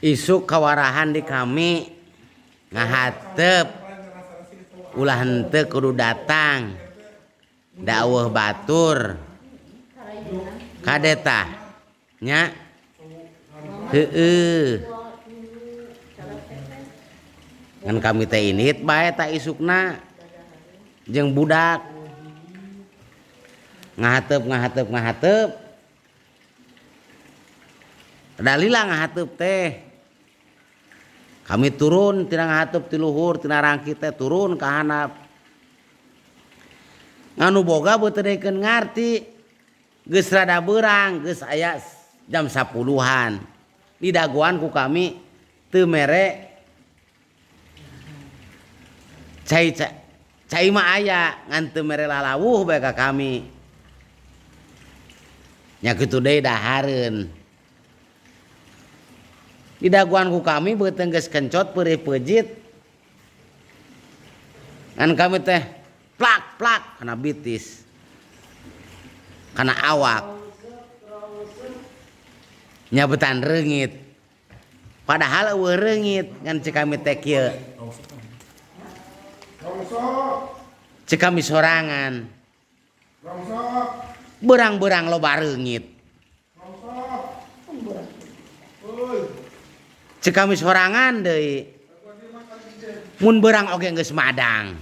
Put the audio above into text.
Isuk kawarahan di kami ngahatep ulah henteu kudu datang daweuh batur kadeta nya heueuh ngan kami teh init bae ta isukna jeung budak ngahatep dalila ngahatep teh kami turun tina ngahatep ti luhur tina rangki teh turun ka handap nganu boga beuteun dekeun ngarti geus rada beurang geus aya jam 10-an di daguan ku kami teu mere cai mah aya ngan teu mere lalawuh bae ka kami nya kitu deui dahareun di daguan ku kami beuteung geus kencot peurih peujit ngan kami teh plak kana bitis kana awak nya beutan reungit padahal eueuh reungit ngan cek kami teh kieu cek kami sorangan berang-berang loba reungit cek kami sorangan deui mun beurang oge geus madang